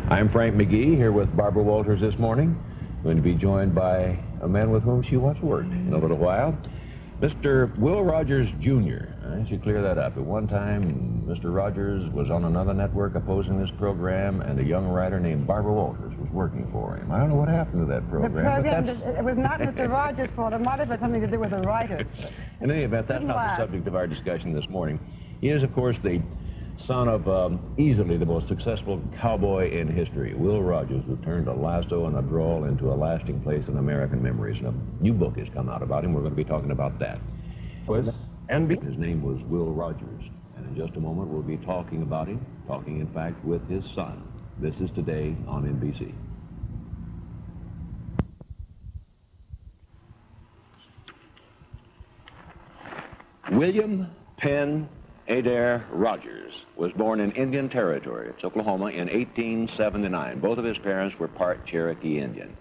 I'm Frank McGee, here with Barbara Walters this morning. Going to be joined by a man with whom she once worked in a little while, Mr. Will Rogers, Jr. I should clear that up. At one time, Mr. Rogers was on another network opposing this program, and a young writer named Barbara Walters was working for him. I don't know what happened to that program. It was not Mr. Rogers' fault. It might have had something to do with the writer. In any event, that's not the subject of our discussion this morning. He is, of course, the son of easily the most successful cowboy in history, Will Rogers, who turned a lasso and a drawl into a lasting place in American memories. And a new book has come out about him. We're going to be talking about that. His name was Will Rogers. And in just a moment, we'll be talking about him, talking, in fact, with his son. This is Today on NBC. William Penn Adair Rogers was born in Indian Territory, it's Oklahoma, in 1879. Both of his parents were part Cherokee Indian.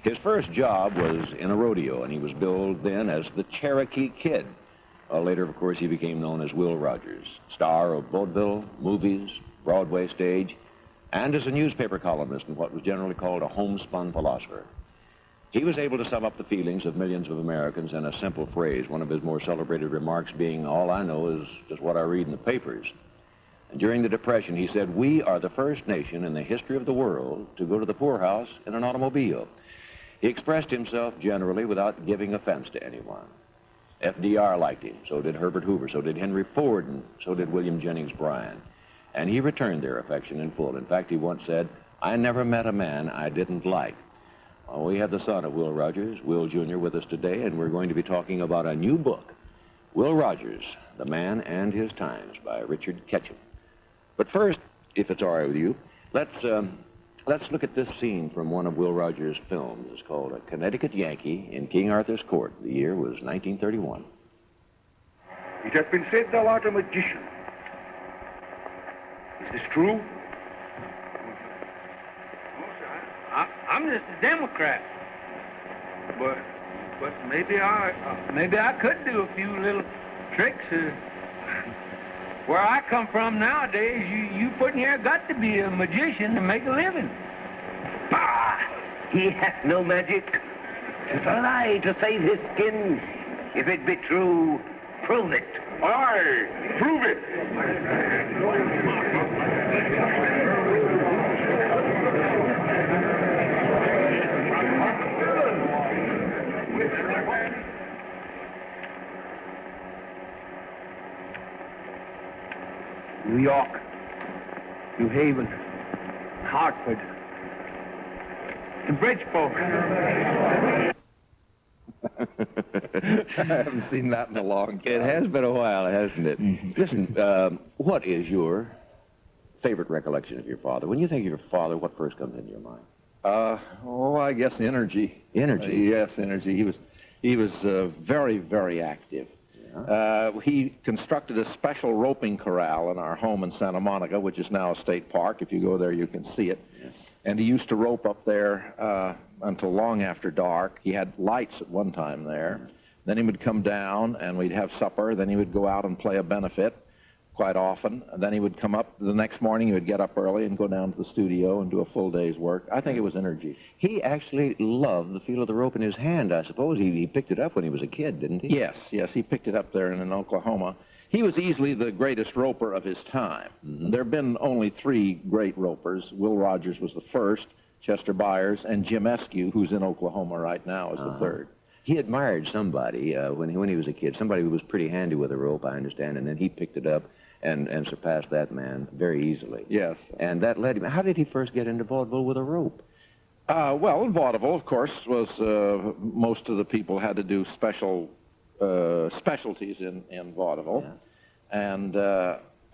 His first job was in a rodeo, and he was billed then as the Cherokee Kid. Later, of course, he became known as Will Rogers, star of vaudeville, movies, Broadway stage, and as a newspaper columnist and what was generally called a homespun philosopher. He was able to sum up the feelings of millions of Americans in a simple phrase, one of his more celebrated remarks being, "All I know is just what I read in the papers." And during the Depression, he said, "We are the first nation in the history of the world to go to the poorhouse in an automobile." He expressed himself generally without giving offense to anyone. FDR liked him, so did Herbert Hoover, so did Henry Ford, and so did William Jennings Bryan. And he returned their affection in full. In fact, he once said, "I never met a man I didn't like." Well, we have the son of Will Rogers, Will Jr., with us today, and we're going to be talking about a new book, Will Rogers, The Man and His Times, by Richard Ketchum. But first, if it's all right with you, let's look at this scene from one of Will Rogers' films. It's called A Connecticut Yankee in King Arthur's Court. The year was 1931. It has been said thou art a magician. Is this true? I'm just a Democrat, but maybe I could do a few little tricks. Where I come from nowadays, you put in here got to be a magician to make a living. Bah! He hath no magic. 'Tis a lie to save his skin. If it be true, prove it. Aye, prove it. New York, New Haven, Hartford, and Bridgeport. I haven't seen that in a long time. It has been a while, hasn't it? Listen, what is your favorite recollection of your father? When you think of your father, what first comes into your mind? I guess energy. Energy? Yes, energy. He was very, very active. He constructed a special roping corral in our home in Santa Monica, which is now a state park. If you go there, you can see it. Yes. And he used to rope up there until long after dark. He had lights at one time there. Then he would come down, and we'd have supper. Then he would go out and play a benefit quite often. And then he would come up the next morning. He would get up early and go down to the studio and do a full day's work. I think it was energy. He actually loved the feel of the rope in his hand, I suppose. He picked it up when he was a kid, didn't he? Yes, he picked it up there in Oklahoma. He was easily the greatest roper of his time. There have been only three great ropers. Will Rogers was the first, Chester Byers, and Jim Eskew, who's in Oklahoma right now, is the third. He admired somebody when he was a kid, somebody who was pretty handy with a rope, I understand, and then he picked it up and surpassed that man very easily. Yes. And that led him. How did he first get into vaudeville with a rope? Well, vaudeville, of course, was most of the people had to do specialties in vaudeville. Yeah. And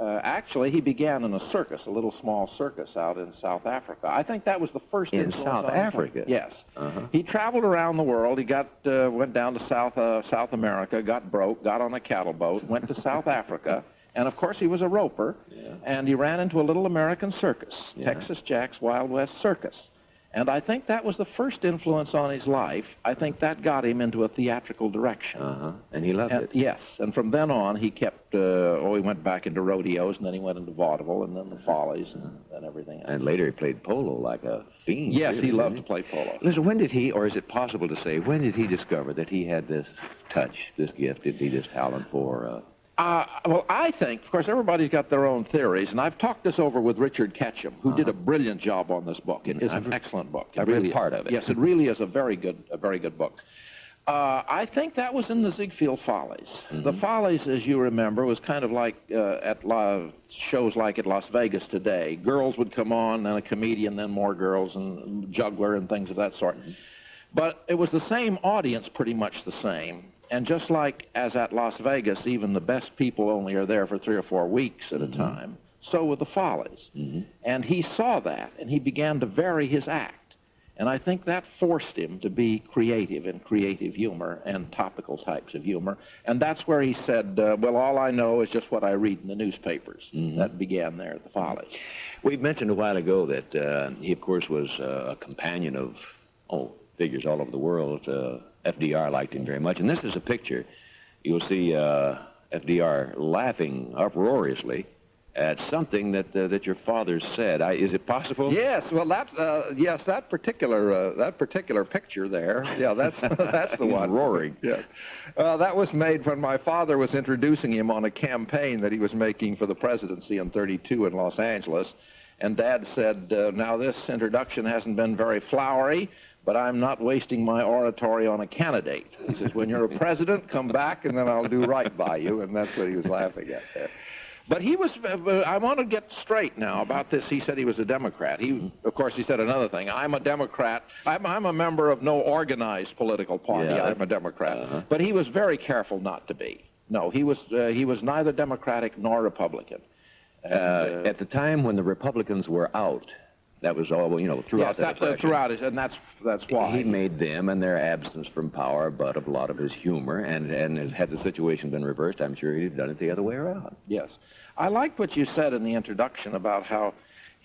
actually, he began in a circus, a little small circus out in South Africa. I think that was the first in South Africa? Yes. He traveled around the world. He went down to South America, got broke, got on a cattle boat, went to South Africa. And, of course, he was a roper, and he ran into a little American circus, Texas Jack's Wild West Circus. And I think that was the first influence on his life. I think that got him into a theatrical direction. And he loved it. Yes, and from then on he kept, he went back into rodeos, and then he went into vaudeville, and then the Follies, and everything else. And later he played polo like a fiend. Yes, really, he loved to play polo. Listen, when did he, or is it possible to say, when did he discover that he had this touch, this gift, this talent for... Well, I think, of course, everybody's got their own theories, and I've talked this over with Richard Ketchum, who did a brilliant job on this book. It is an excellent book. I've read part of it. Yes, it really is a very good book. I think that was in the Ziegfeld Follies. The Follies, as you remember, was kind of like shows like at Las Vegas today. Girls would come on, and a comedian, then more girls, and juggler, and things of that sort. But it was the same audience, pretty much the same. And just like as at Las Vegas, even the best people only are there for 3 or 4 weeks at a time, so with the Follies. And he saw that, and he began to vary his act. And I think that forced him to be creative in creative humor and topical types of humor. And that's where he said, well, all I know is just what I read in the newspapers. That began there at the Follies. We mentioned a while ago that he, of course, was a companion of, figures all over the world. FDR liked him very much. And this is a picture. You'll see FDR laughing uproariously at something that your father said. Is it possible? Yes. Well, that particular picture there. Yeah, that's the one. Roaring. Yes. That was made when my father was introducing him on a campaign that he was making for the presidency in '32 in Los Angeles. And Dad said, now this introduction hasn't been very flowery, but I'm not wasting my oratory on a candidate. He says, when you're a president, come back, and then I'll do right by you. And that's what he was laughing at there. But he was, I want to get straight now about this. He said he was a Democrat. Of course, he said another thing. I'm a Democrat. I'm a member of no organized political party. Yeah. I'm a Democrat. But he was very careful not to be. No, he was neither Democratic nor Republican. At the time when the Republicans were out, that was all, throughout the Depression. Throughout it, and that's why. He made them and their absence from power but of a lot of his humor, and had the situation been reversed, I'm sure he'd have done it the other way around. Yes. I liked what you said in the introduction about how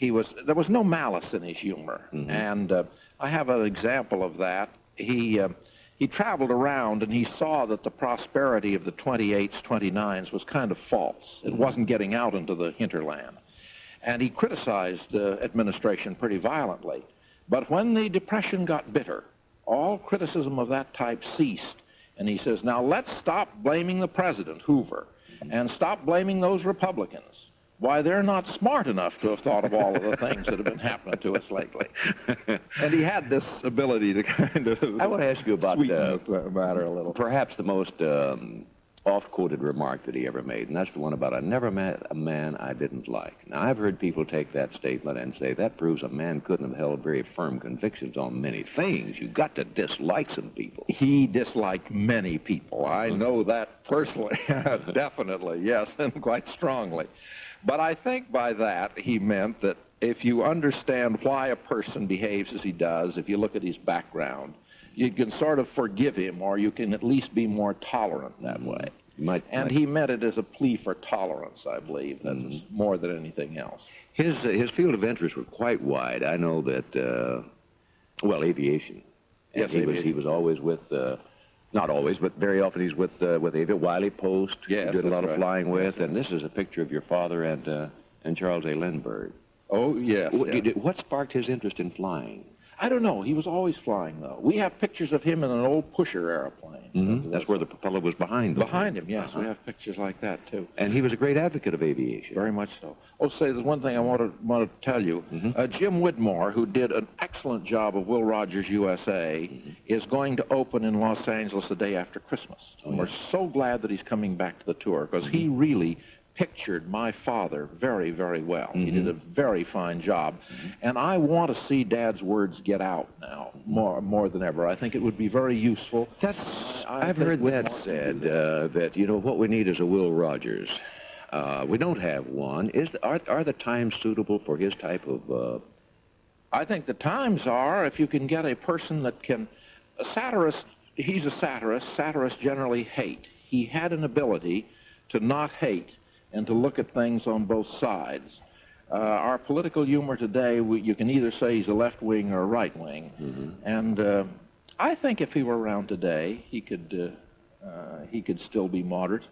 there was no malice in his humor, and I have an example of that. He traveled around, and he saw that the prosperity of the 28s, 29s was kind of false. It wasn't getting out into the hinterland. And he criticized the administration pretty violently. But when the Depression got bitter, all criticism of that type ceased. And he says, now let's stop blaming the president, Hoover, and stop blaming those Republicans. Why, they're not smart enough to have thought of all of the things that have been happening to us lately. And he had this ability to kind of... I want to ask you about the matter a little. Perhaps the most oft-quoted remark that he ever made, and that's the one about, I never met a man I didn't like. Now, I've heard people take that statement and say, that proves a man couldn't have held very firm convictions on many things. You've got to dislike some people. He disliked many people. I know that personally. Definitely, yes, and quite strongly. But I think by that he meant that if you understand why a person behaves as he does, if you look at his background, you can sort of forgive him, or you can at least be more tolerant that way. He meant it as a plea for tolerance, I believe, more than anything else. His field of interest was quite wide. I know that, aviation. Yes, he was always with, not always, but very often he's with Aviation. Wiley Post, yes, he did a lot of flying with, yes, and this is a picture of your father and Charles A. Lindbergh. Oh, yes. What sparked his interest in flying? I don't know. He was always flying, though. We have pictures of him in an old pusher airplane. That's where the propeller was behind him. Behind him, yes. We have pictures like that, too. And he was a great advocate of aviation. Very much so. Say, there's one thing I want to tell you. Jim Whitmore, who did an excellent job of Will Rogers USA, is going to open in Los Angeles the day after Christmas. And we're so glad that he's coming back to the tour, because he really pictured my father very, very well. He did a very fine job. And I want to see Dad's words get out now, more than ever. I think it would be very useful. I've heard that said, that, what we need is a Will Rogers. We don't have one. Are the times suitable for his type of... I think the times are, if you can get a person that can... A satirist, he's a satirist. Satirists generally hate. He had an ability to not hate and to look at things on both sides. Our political humor today, you can either say he's a left wing or a right wing, and I think if he were around today, he could still be moderate,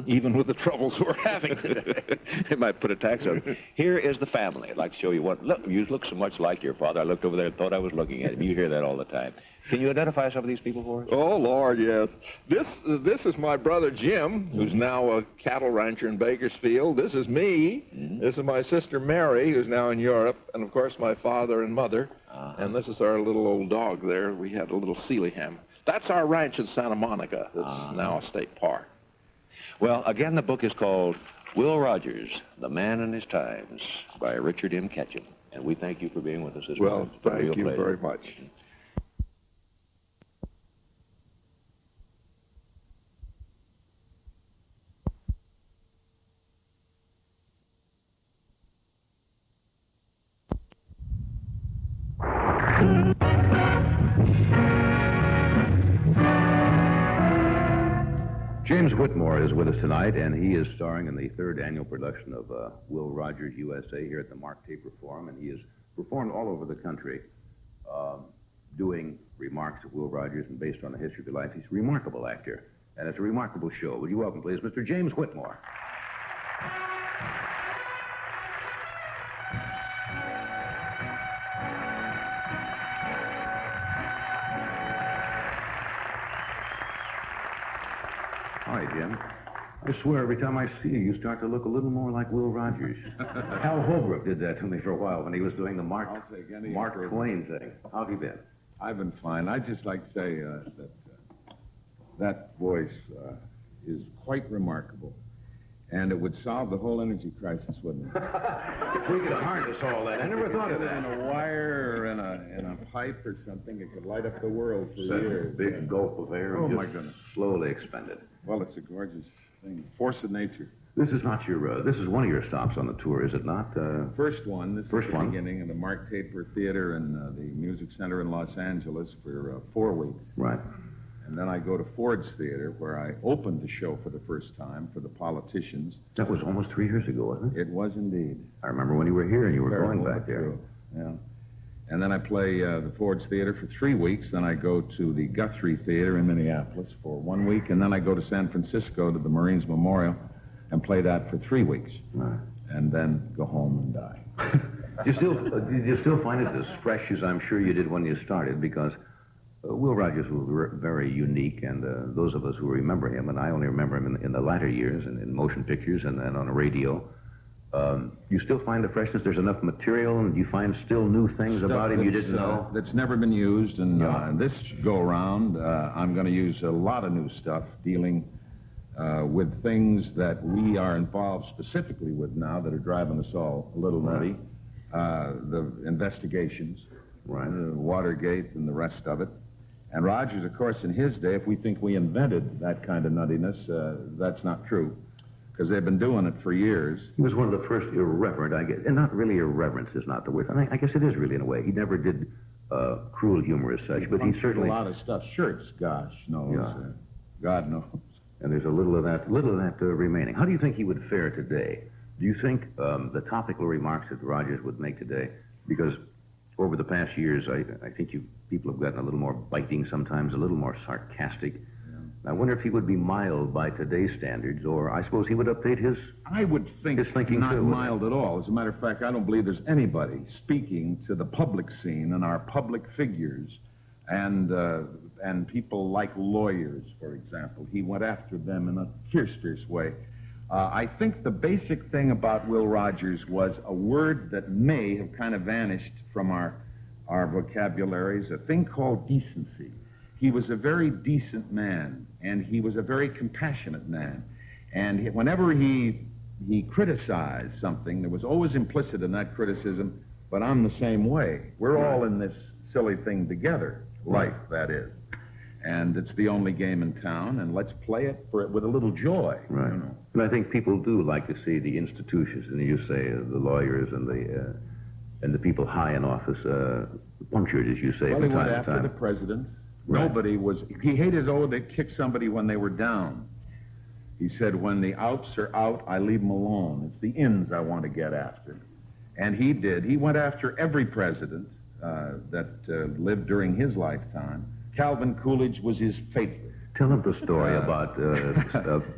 even with the troubles we're having today. They might put a tax on it. Here is the family. I'd like to show you what. Look, you look so much like your father. I looked over there and thought I was looking at him. You hear that all the time. Can you identify some of these people for us? Oh, Lord, yes. This is my brother Jim, who's now a cattle rancher in Bakersfield. This is me. This is my sister Mary, who's now in Europe. And, of course, my father and mother. And this is our little old dog there. We had a little Sealyham. That's our ranch in Santa Monica. That's now a state park. Well, again, the book is called Will Rogers, The Man and His Times, by Richard M. Ketchum. And we thank you for being with us this morning. Well, thank you very much. James Whitmore is with us tonight, and he is starring in the third annual production of Will Rogers USA here at the Mark Taper Forum, and he has performed all over the country doing remarks of Will Rogers and based on the history of his life. He's a remarkable actor, and it's a remarkable show. Would you welcome, please, Mr. James Whitmore. Hi, Jim. I swear every time I see you, you start to look a little more like Will Rogers. Hal Holbrook did that to me for a while when he was doing the Mark Twain thing. How have you been? I've been fine. I'd just like to say that voice is quite remarkable. And it would solve the whole energy crisis, wouldn't it? If we could harness all that, I never thought of that. In a wire or in a pipe or something, it could light up the world for years. Big gulp of air. Oh, my goodness. Slowly expended. Well, it's a gorgeous thing. Force of nature. This is not your, this is one of your stops on the tour, is it not? First one. This First is the one. beginning of the Mark Taper Theater and the Music Center in Los Angeles for 4 weeks. Right. And then I go to Ford's Theater, where I opened the show for the first time for the Politicians. That was almost 3 years ago, wasn't it? It was indeed. I remember when you were here and you were Very going well back there. true. Yeah. And then I play the Ford's Theater for 3 weeks. Then I go to the Guthrie Theater in Minneapolis for 1 week. And then I go to San Francisco to the Marines Memorial and play that for 3 weeks. Right. And then go home and die. Do you still find it as fresh as I'm sure you did when you started? Because Will Rogers was very unique, and those of us who remember him, and I only remember him in the latter years and in motion pictures and then on the radio, you still find the freshness? There's enough material, and you find still new things about him you didn't know? That's never been used, and this go-around, I'm going to use a lot of new stuff dealing with things that we are involved specifically with now that are driving us all a little nutty. The investigations, right. Watergate and the rest of it. And Rogers, of course, in his day, if we think we invented that kind of nuttiness, that's not true, because they've been doing it for years. He was one of the first irreverent, I guess, and not really irreverence is not the word. I guess it is really in a way. He never did cruel humor as such, but he certainly... a lot of stuff. Shirts, gosh, knows. Yeah. God knows. And there's a little of that remaining. How do you think he would fare today? Do you think the topical remarks that Rogers would make today, because over the past years, I think people have gotten a little more biting sometimes, a little more sarcastic. Yeah. I wonder if he would be mild by today's standards, or I suppose he would update his I would think his thinking not too, mild at all. As a matter of fact, I don't believe there's anybody speaking to the public scene and our public figures and people like lawyers, for example. He went after them in a fierce way. I think the basic thing about Will Rogers was a word that may have kind of vanished from our vocabularies, a thing called decency. He was a very decent man, and he was a very compassionate man. And whenever he criticized something, there was always implicit in that criticism, but I'm the same way. We're all in this silly thing together, life, that is. And it's the only game in town, and let's play it with a little joy. Right. You know? And I think people do like to see the institutions, and you say the lawyers and the people high in office punctured, as you say, Well, from he went time to after time. the president. Right. Nobody was... He hated, they kicked somebody when they were down. He said, when the outs are out, I leave them alone. It's the ins I want to get after. And he did. He went after every president that lived during his lifetime. Calvin Coolidge was his favorite. Tell him the story about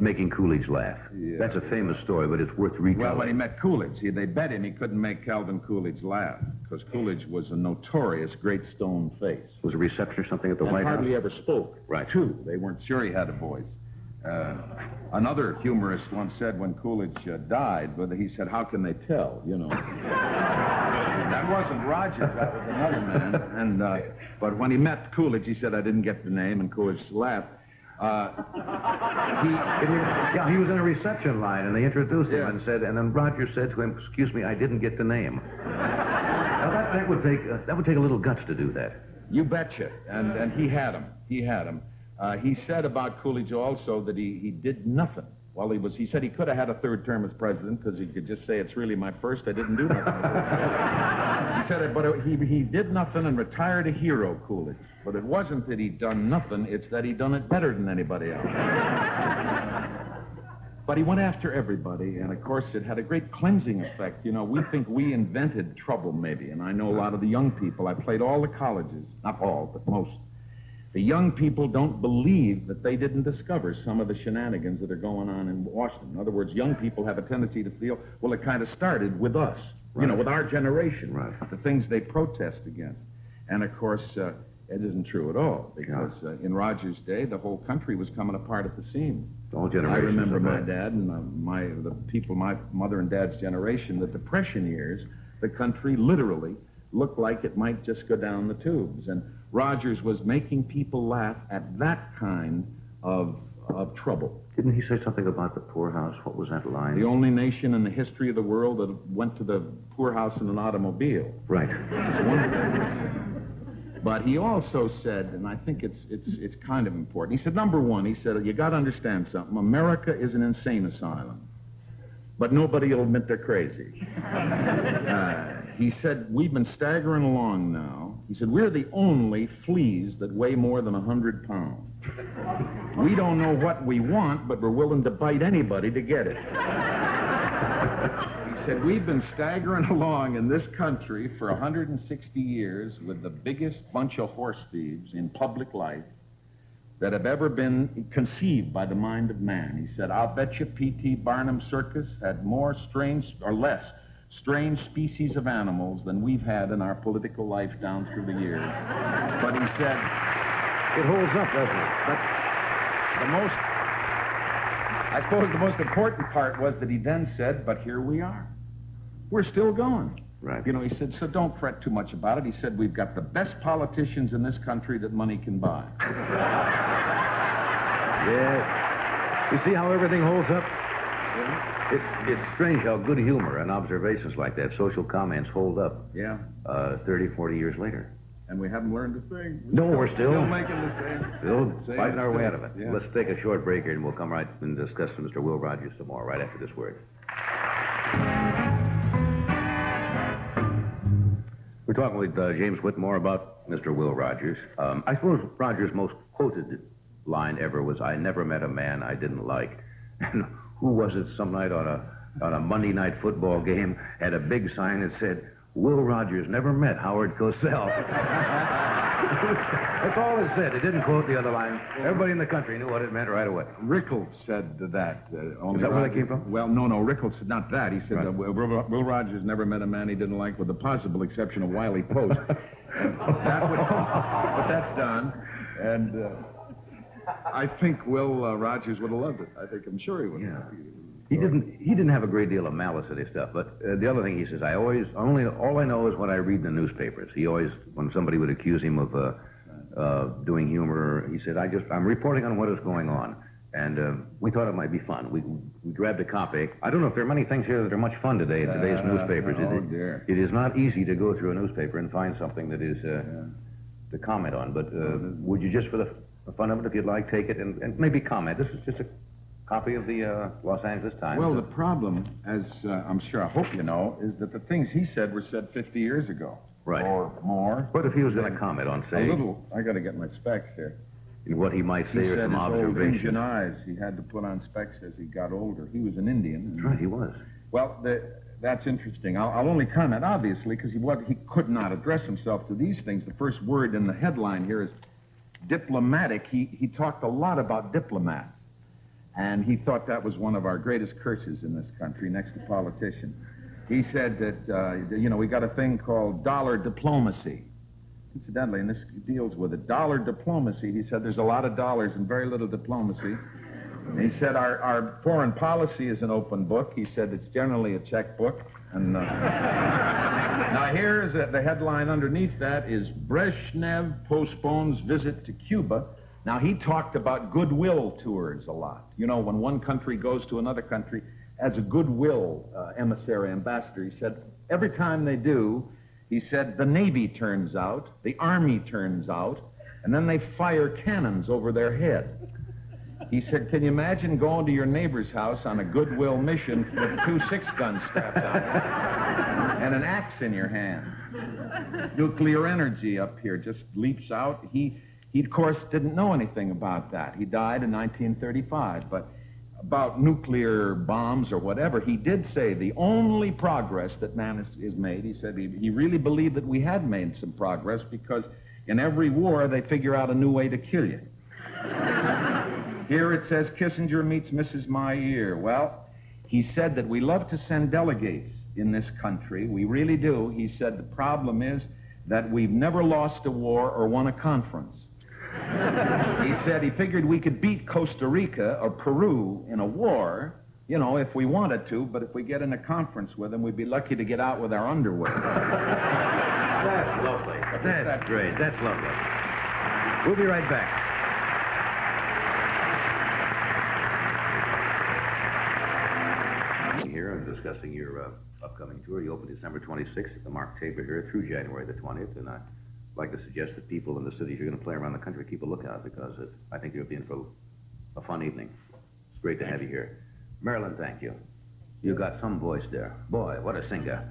making Coolidge laugh. Yeah. That's a famous story, but it's worth retelling. Well, when he met Coolidge, they bet him he couldn't make Calvin Coolidge laugh because Coolidge was a notorious great stone face. Was a reception or something at the And White House? hardly ever spoke. Right. Too. They weren't sure he had a voice. Another humorist once said when Coolidge died, but he said, "How can they tell?" You know. That wasn't Rogers. That was another man. But when he met Coolidge, he said, "I didn't get the name," and Coolidge laughed. He was in a reception line, and they introduced him and said, and then Rogers said to him, "Excuse me, I didn't get the name." Now that would take a little guts to do that. You betcha. And he had him. He had him. He said about Coolidge also that he did nothing. Well, he said he could have had a third term as president because he could just say, "It's really my first. I didn't do nothing." He said, but he did nothing and retired a hero, Coolidge. But it wasn't that he'd done nothing. It's that he'd done it better than anybody else. But he went after everybody, and of course it had a great cleansing effect. You know, we think we invented trouble, maybe, and I know a lot of the young people. I played all the colleges, not all, but most. The young people don't believe that they didn't discover some of the shenanigans that are going on in Washington. In other words, young people have a tendency to feel, well, it kind of started with us, you know, with our generation, the things they protest against. And, of course, it isn't true at all, because in Rogers' day, the whole country was coming apart at the seams. All generations. I remember my dad and the people, my mother and dad's generation, the Depression years, the country literally looked like it might just go down the tubes. And Rogers was making people laugh at that kind of trouble. Didn't he say something about the poorhouse? What was that line? The only nation in the history of the world that went to the poorhouse in an automobile. Right. But he also said, and I think it's kind of important, he said, number one, he said, you got to understand something. America is an insane asylum, but nobody will admit they're crazy. He said, we've been staggering along now. He said, we're the only fleas that weigh more than 100 pounds. We don't know what we want, but we're willing to bite anybody to get it. He said, we've been staggering along in this country for 160 years with the biggest bunch of horse thieves in public life that have ever been conceived by the mind of man. He said, I'll bet you P.T. Barnum's circus had more strange, or less, strange species of animals than we've had in our political life down through the years. But he said, it holds up, doesn't it? But I suppose the most important part was that he then said, but here we are. We're still going. Right. You know, he said, so don't fret too much about it. He said, we've got the best politicians in this country that money can buy. Yes. You see how everything holds up? It's strange how good humor and observations like that, social comments, hold up. Yeah. 30, 40 years later. And we haven't learned a thing. No, we're still making the same. Still fighting our way out of it. Yeah. Let's take a short break here, and we'll come right and discuss with Mr. Will Rogers some more right after this word. We're talking with James Whitmore about Mr. Will Rogers. I suppose Rogers' most quoted line ever was, I never met a man I didn't like. And who was it some night on a Monday night football game had a big sign that said, Will Rogers never met Howard Cosell. That's all it said. It didn't quote the other line. Everybody in the country knew what it meant right away. Rickles said that. Is that where that came from? Well, no, Rickles said not that. He said Will Rogers never met a man he didn't like, with the possible exception of Wiley Post. But that's done. And I think Will Rogers would have loved it. I'm sure he would. Yeah. He didn't have a great deal of malice in his stuff, but the other thing he says, all I know is what I read in the newspapers. He always, when somebody would accuse him of doing humor, he said, I'm reporting on what is going on. And we thought it might be fun. We grabbed a copy. I don't know if there are many things here that are much fun today in today's newspapers. Oh, dear. It is not easy to go through a newspaper and find something that is to comment on, but would you just for the fun of it, if you'd like, take it and maybe comment. This is just a copy of the Los Angeles Times. Well, the problem, as I'm sure, I hope you know, is that the things he said were said 50 years ago. Right. Or more. But if he was going to comment on, say... I got to get my specs here. In what he might say or some observation. He said his old Indian eyes, he had to put on specs as he got older. He was an Indian. That's right, he was. Well, That's interesting. I'll only comment, obviously, because he could not address himself to these things. The first word in the headline here is diplomatic. He talked a lot about diplomats, and he thought that was one of our greatest curses in this country, next to politician. He said that, we got a thing called dollar diplomacy. Incidentally, and this deals with it. Dollar diplomacy, he said there's a lot of dollars and very little diplomacy. And he said our foreign policy is an open book. He said it's generally a checkbook. And now here's the headline underneath that is Brezhnev postpones visit to Cuba. Now he talked about goodwill tours a lot. You know, when one country goes to another country as a goodwill emissary, ambassador, he said every time they do, he said the Navy turns out, the Army turns out, and then they fire cannons over their head. He said, can you imagine going to your neighbor's house on a goodwill mission with 2 6-guns strapped on and an axe in your hand? Nuclear energy up here just leaps out. He, of course, didn't know anything about that. He died in 1935, but about nuclear bombs or whatever, he did say the only progress that man is made, he said he really believed that we had made some progress because in every war they figure out a new way to kill you. Here it says Kissinger meets Mrs. Meyer. Well, he said that we love to send delegates in this country. We really do. He said the problem is that we've never lost a war or won a conference. He said he figured we could beat Costa Rica or Peru in a war, you know, if we wanted to, but if we get in a conference with them, we'd be lucky to get out with our underwear. That's lovely. That's great. That's lovely. We'll be right back. Here, I'm discussing your upcoming tour. You open December 26th at the Mark Tabor here through January the 20th, and I'd like to suggest that people in the cities you're going to play around the country keep a lookout because I think you'll be in for a fun evening. It's great to have you here. Marilyn, thank you. You got some voice there. Boy, what a singer.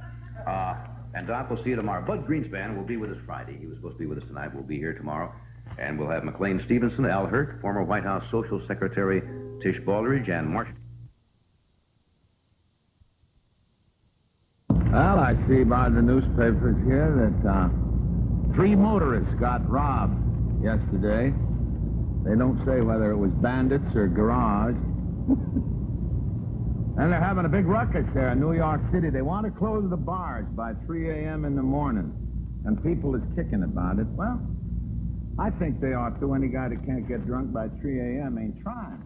And Doc, we'll see you tomorrow. Bud Greenspan will be with us Friday. He was supposed to be with us tonight. We'll be here tomorrow. And we'll have McLean Stevenson, Al Hurt, former White House Social Secretary Tish Baldridge, and Marshall. Well, I see by the newspapers here that 3 motorists got robbed yesterday. They don't say whether it was bandits or garage. And they're having a big ruckus there in New York City. They want to close the bars by 3 a.m. in the morning. And people is kicking about it. Well, I think they ought to. Any guy that can't get drunk by 3 a.m. ain't trying.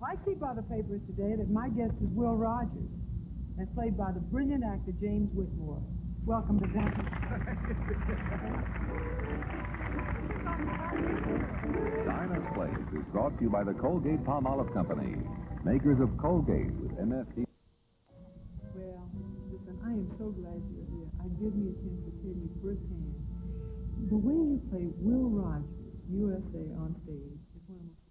I see by the papers today that my guest is Will Rogers, and played by the brilliant actor James Whitmore. Welcome to Drunken Dinah's Place is brought to you by the Colgate-Palmolive Company, makers of Colgate with MFD. Well, listen, I am so glad you're here. I give me a chance to tell you firsthand. The way you play Will Rogers, USA, on stage is one of the most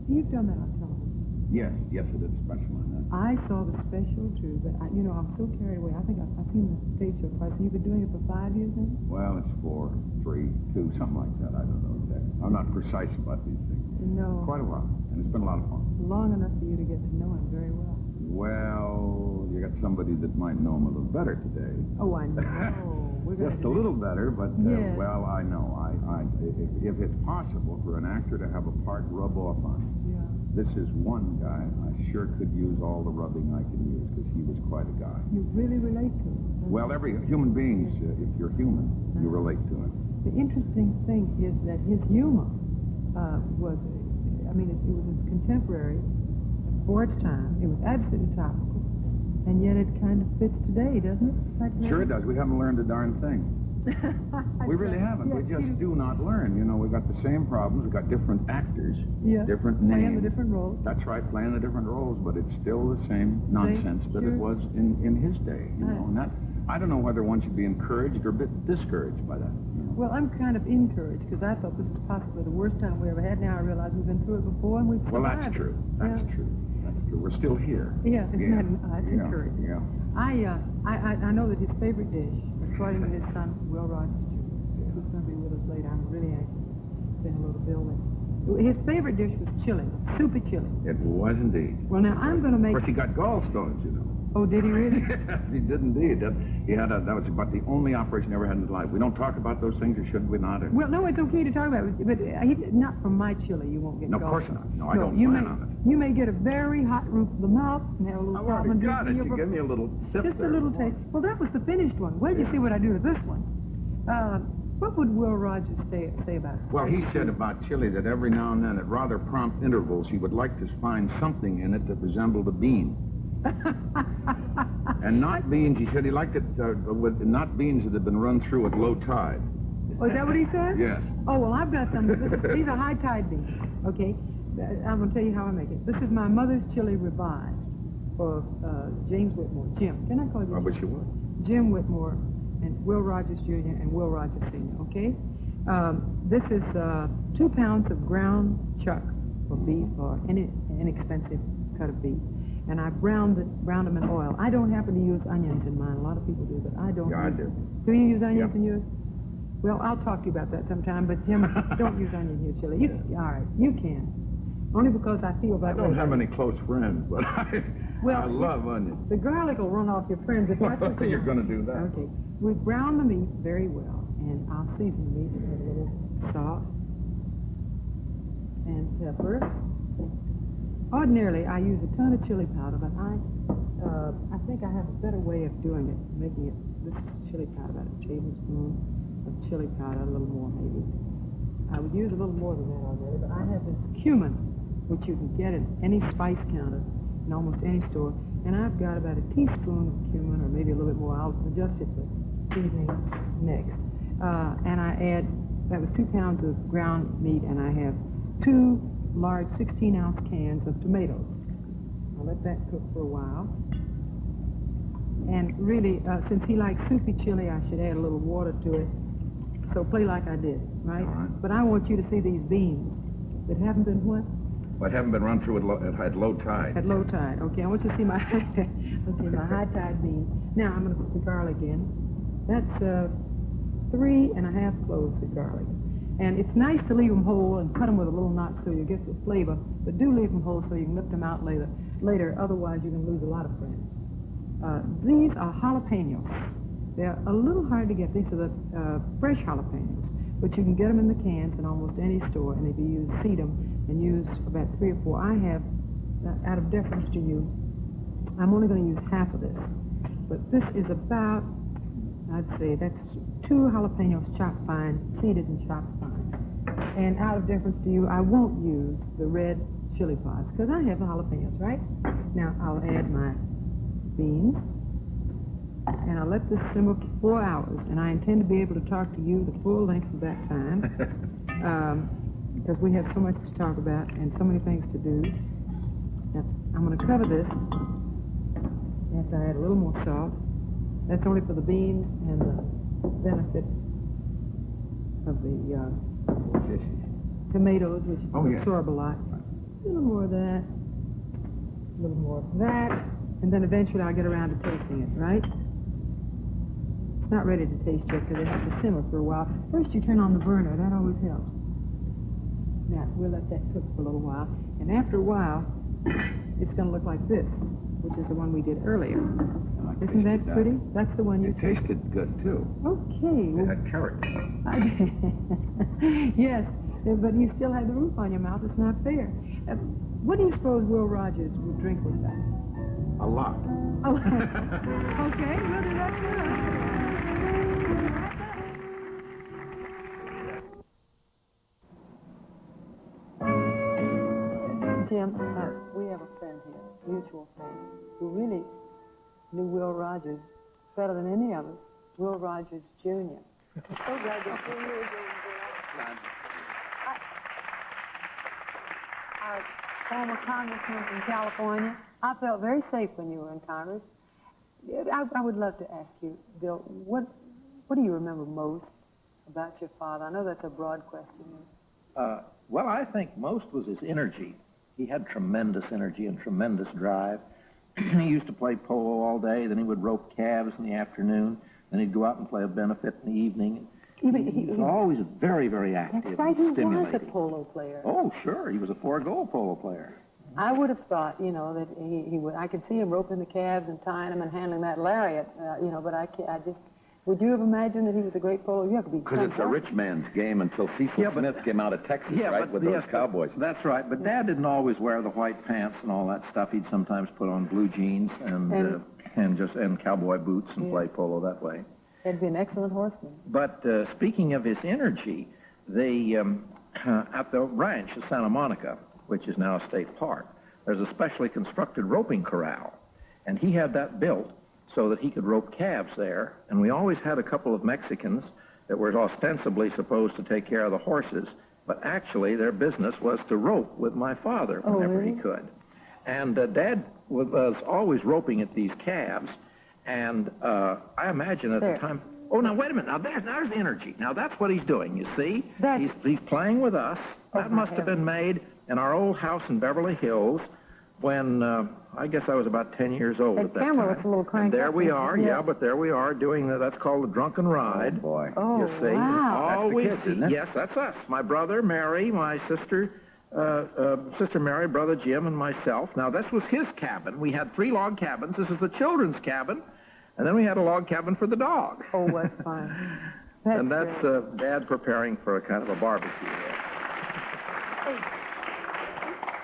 you've done that on television. Yes, I did a special on that. I saw the special, too, but, I'm so carried away. I think I've seen the stage show twice. You've been doing it for 5 years now? Well, it's 4, 3, 2, something like that. I don't know exactly. I'm not precise about these things. No. Quite a while, and it's been a lot of fun. Long enough for you to get to know him very well. Well, you got somebody that might know him a little better today. Oh, I know. Just a little better, but, yes. Well, I know. If it's possible for an actor to have a part rub off on him, yeah. This is one guy I sure could use all the rubbing I can use because he was quite a guy. You really relate to him. Well, every human being, if you're human, you relate to him. The interesting thing is that his humor was, it was his contemporary for its time. It was absolutely topical. And yet it kind of fits today, doesn't it? Sure it does. We haven't learned a darn thing. We really haven't. Yes, we just do not learn. We've got the same problems. We've got different actors, different names. Playing the different roles. That's right, playing the different roles, but it's still the same nonsense that it was in his day. And that, I don't know whether one should be encouraged or a bit discouraged by that. Well, I'm kind of encouraged because I thought this was possibly the worst time we ever had. Now I realize we've been through it before and we've survived. Well, that's true. That's true. That's true. We're still here. Yeah, isn't that nice? Encouraging. Yeah. I know that his favorite dish, according to his son, Will Rogers, who's going to be with us later. later. I'm really anxious to say hello to Bill later. His favorite dish was chili, soupy chili. It was indeed. Well, now I'm going to make... Of course, he got gallstones, you know. Oh, did he really? Yes, he did indeed. That was about the only operation he ever had in his life. We don't talk about those things, or should we not? Well, no, it's okay to talk about it, but not from my chili. You won't get No, of course gallstones. not. No, I don't plan on it. You may get a very hot roof of the mouth and have a little... I've already got it. You give me a little sip Just there. a little taste. Well, that was the finished one. Wait till you see what I do to this one. What would Will Rogers say about it? Well, he said about chili that every now and then, at rather prompt intervals, he would like to find something in it that resembled a bean. And not beans. He said he liked it with not beans that had been run through at low tide. Oh, is that what he said? Yes. Oh, well, I've got some. These are high tide beans. Okay, I'm going to tell you how I make it. This is my mother's chili revised for James Whitmore. Jim. Can I call you Jim? I wish you would. Jim Whitmore and Will Rogers Jr. and Will Rogers Sr., okay? This is 2 pounds of ground chuck or beef or any inexpensive cut of beef. And I browned them in oil. I don't happen to use onions in mine. A lot of people do, but I don't. Yeah, I do. Do you use onions Yep. in yours? Well, I'll talk to you about that sometime, but Jim, don't use onion in your chili. All right, you can. Only because I feel that I don't way. have any close friends, but I love onions. The garlic will run off your friends if that's what You're going to do that. Okay. We brown the meat very well, and I'll season the meat with a little salt and pepper. Ordinarily, I use a ton of chili powder, but I think I have a better way of doing it, making it this chili powder, about a tablespoon of chili powder, a little more maybe. I would use a little more than that already, but I have this cumin, which you can get at any spice counter in almost any store, and I've got about a teaspoon of cumin, or maybe a little bit more. I'll adjust it for seasoning next. And I add, that was 2 pounds of ground meat, and I have 2 large 16-ounce cans of tomatoes. I'll let that cook for a while. And really, since he likes soupy chili, I should add a little water to it. So play like I did, right? All right. But I want you to see these beans that haven't been what? But haven't been run through at low tide. At low tide. Okay, I want you to see my my high tide beans. Now I'm going to put the garlic in. That's 3 1/2 cloves of garlic. And it's nice to leave them whole and cut them with a little knot so you get the flavor, but do leave them whole so you can lift them out later. Otherwise you can lose a lot of friends. These are jalapenos. They're a little hard to get. These are the fresh jalapenos, but you can get them in the cans in almost any store, and if you seed them and use about 3 or 4, I have, out of deference to you, I'm only going to use half of this, but this is about, I'd say that's 2 jalapenos chopped fine, seeded and chopped fine. And out of deference to you, I won't use the red chili pods, because I have the jalapenos, right? Now I'll add my beans, and I'll let this simmer for 4 hours, and I intend to be able to talk to you the full length of that time, because we have so much to talk about and so many things to do. Now, I'm going to cover this after I add a little more salt. That's only for the beans and the benefit of the tomatoes, which absorb a lot. A little more of that, a little more of that, and then eventually I'll get around to tasting it, right? It's not ready to taste yet because it has to simmer for a while. First you turn on the burner, that always helps. Now, we'll let that cook for a little while, and after a while, it's going to look like this, which is the one we did earlier. Isn't that pretty? That's the one you tasted good, too. Okay. It had character. Yes, but you still have the roof on your mouth. It's not fair. What do you suppose Will Rogers would drink with that? A lot. Oh, okay, we'll do that too. Jim, we have a friend here, mutual friend, who really knew Will Rogers better than any of us, Will Rogers Jr. I'm so glad to see you again, Our former congressman from California. I felt very safe when you were in Congress. I would love to ask you, Bill, what do you remember most about your father? I know that's a broad question. Well, I think most was his energy. He had tremendous energy and tremendous drive. He used to play polo all day, then he would rope calves in the afternoon, then he'd go out and play a benefit in the evening. He was always very, very active. That's right, and he was stimulating. a polo player. Oh, sure. He was a 4-goal polo player. I would have thought, that he would. I could see him roping the calves and tying them and handling that lariat, but I just. Would you have imagined that he was a great polo? You have to be. Because it's a rich man's game until Cecil Smith came out of Texas, right, with those cowboys. That's right. But Dad didn't always wear the white pants and all that stuff. He'd sometimes put on blue jeans and cowboy boots and play polo that way. He'd be an excellent horseman. But speaking of his energy, they at the ranch at Santa Monica, which is now a state park, there's a specially constructed roping corral, and he had that built so that he could rope calves there. And we always had a couple of Mexicans that were ostensibly supposed to take care of the horses, but actually their business was to rope with my father whenever he could. And Dad was always roping at these calves, and I imagine at the time... Oh, now, wait a minute. Now, there's energy. Now, that's what he's doing, you see? He's playing with us. That must have been made in our old house in Beverly Hills when I guess I was about 10 years old at that time. Camera looks a little cranked and there up. we are, but there we are doing that's called the Drunken Ride. Oh, boy. Oh, you see? wow. Always, That's the kids, isn't it? Yes, that's us. My brother, Mary, my sister, Sister Mary, Brother Jim, and myself. Now, this was his cabin. We had 3 log cabins. This is the children's cabin. And then we had a log cabin for the dog. Oh, that's fun. And that's Dad preparing for a kind of a barbecue there.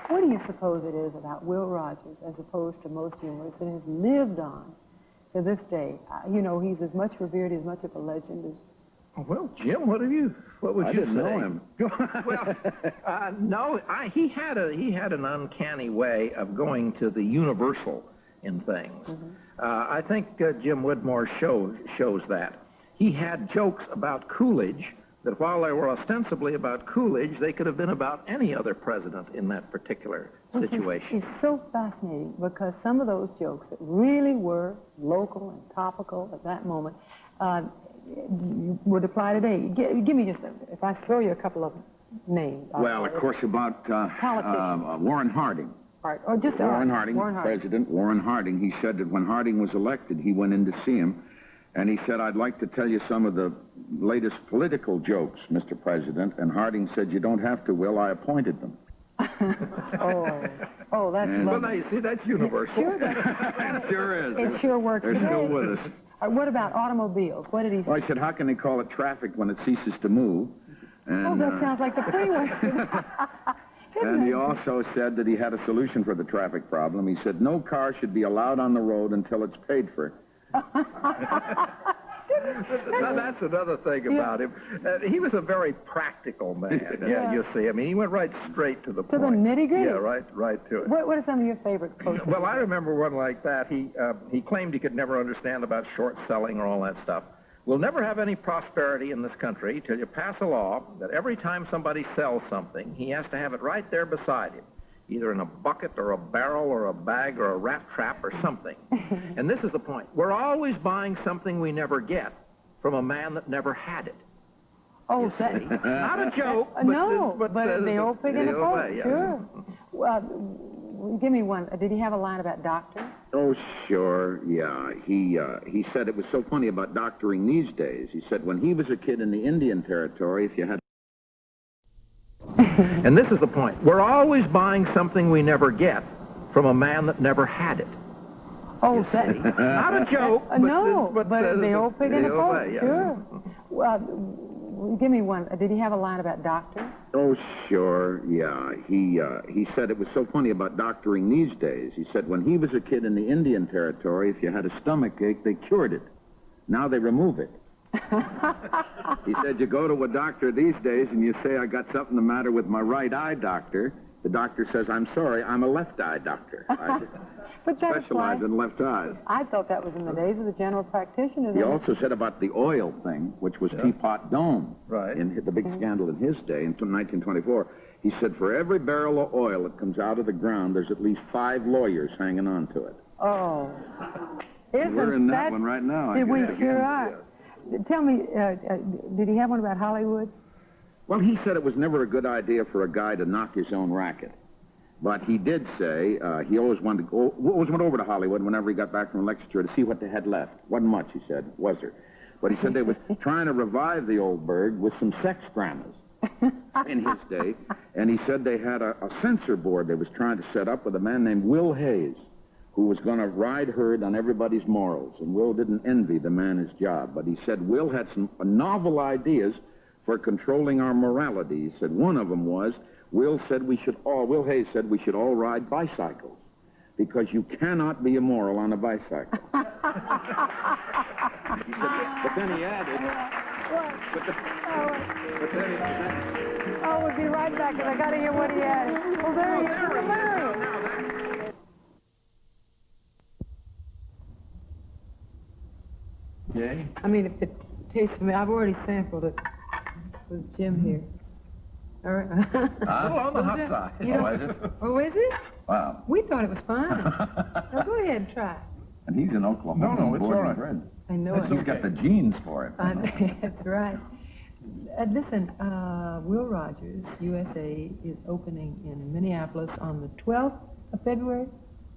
What do you suppose it is about Will Rogers, as opposed to most humorists, that has lived on to this day? He's as much revered, as much of a legend as... Well, Jim, what would you say? Didn't know him. No, he had an uncanny way of going to the universal in things. I think Jim Whitmore shows that. He had jokes about Coolidge that while they were ostensibly about Coolidge, they could have been about any other president in that particular situation. It's so fascinating because some of those jokes that really were local and topical at that moment would apply today. Give me if I throw you a couple of names. Well, of course, about Warren Harding. Or just Warren Harding, President Warren Harding. He said that when Harding was elected, he went in to see him, and he said, "I'd like to tell you some of the latest political jokes, Mr. President." And Harding said, "You don't have to, Will. I appointed them." Oh, that's lovely. Well, now you see, that's universal. Sure, It sure is. It sure works. They're still with us. What about automobiles? What did he say? Well, I said, "How can they call it traffic when it ceases to move?" And, that sounds like the freeway. And he also said that he had a solution for the traffic problem. He said, "No car should be allowed on the road until it's paid for." That's another thing about him. He was a very practical man. You see. I mean, he went right straight to the point. To the nitty-gritty. Yeah, right to it. What are some of your favorite quotes? Well, I remember one like that. He claimed he could never understand about short selling or all that stuff. "We'll never have any prosperity in this country till you pass a law that every time somebody sells something, he has to have it right there beside him, either in a bucket or a barrel or a bag or a rat trap or something." And this is the point. We're always buying something we never get from a man that never had it. Oh, not a joke. But the old pig in the poke. Yeah. Sure. Well, give me one. Did he have a line about doctor? Oh, sure, yeah. He said it was so funny about doctoring these days. He said when he was a kid in the Indian Territory, if you had... And this is the point. We're always buying something we never get from a man that never had it. Oh, not a joke. But the old pig in the poke. Yeah. Sure. Well, give me one. Did he have a line about doctor? Oh, sure, yeah. He said it was so funny about doctoring these days. He said when he was a kid in the Indian Territory, if you had a stomach ache, they cured it. Now they remove it. He said you go to a doctor these days and you say, "I got something the matter with my right eye, doctor." The doctor says, "I'm sorry, I'm a left eye doctor. I specialize in left eyes." I thought that was in the days of the general practitioner. He also said about the oil thing, which was Teapot Dome, in the big scandal in his day in 1924. He said for every barrel of oil that comes out of the ground, there's at least 5 lawyers hanging on to it. Oh. We're in that one right now. We sure are. Tell me, did he have one about Hollywood? Well, he said it was never a good idea for a guy to knock his own racket. But he did say he always went over to Hollywood whenever he got back from a lecture tour to see what they had left. Wasn't much, he said, was there? But he said they was trying to revive the old bird with some sex dramas in his day. And he said they had a censor board they was trying to set up with a man named Will Hayes, who was going to ride herd on everybody's morals. And Will didn't envy the man his job, but he said Will had some novel ideas for controlling our morality. He said one of them was, Will Hayes said we should all ride bicycles, because you cannot be immoral on a bicycle. He said, but then he added, we'll be right back, because I got to hear what he added. Well, there he is. Yay? I mean, if it tastes for me, I've already sampled it with Jim here. All right. On the hot side. Oh, is it? Oh, is it? Wow. We thought it was fine. Now, go ahead and try. And he's in Oklahoma. No, it's all right. I know it. He's got the genes for it. That's right. Listen, Will Rogers, USA, is opening in Minneapolis on the 12th of February.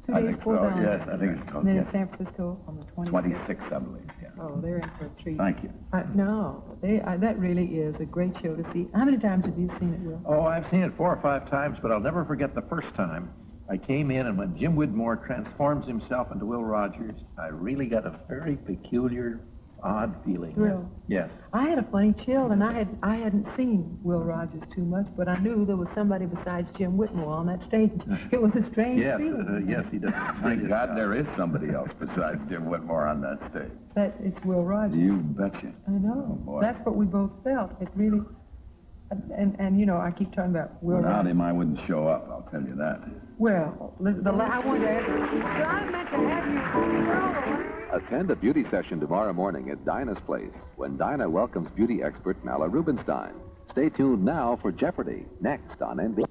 2 days before Valentine's. Yes, I think it's close. And then Yes. in San Francisco on the 26th. 26, I believe, yeah. Oh, they're in for a treat. Thank you. No, that really is a great show to see. How many times have you seen it, Will? Oh, I've seen it 4 or 5 times, but I'll never forget the first time. I came in, and when Jim Whitmore transforms himself into Will Rogers, I really got a very peculiar, odd feeling. Thrill. Yes. I had a funny chill, and I hadn't seen Will Rogers too much, but I knew there was somebody besides Jim Whitmore on that stage. It was a strange Yes, feeling. yes, he does. Thank God there is somebody else besides Jim Whitmore on that stage. It's Will Rogers. You betcha. I know. Oh, boy. That's what we both felt. It really, and you know, I keep talking about Will Without Rogers. him, I wouldn't show up, I'll tell you that. Well, I wanted to ask you, I meant to have you. Attend a beauty session tomorrow morning at Dinah's Place when Dinah welcomes beauty expert Mala Rubenstein. Stay tuned now for Jeopardy! Next on NBC.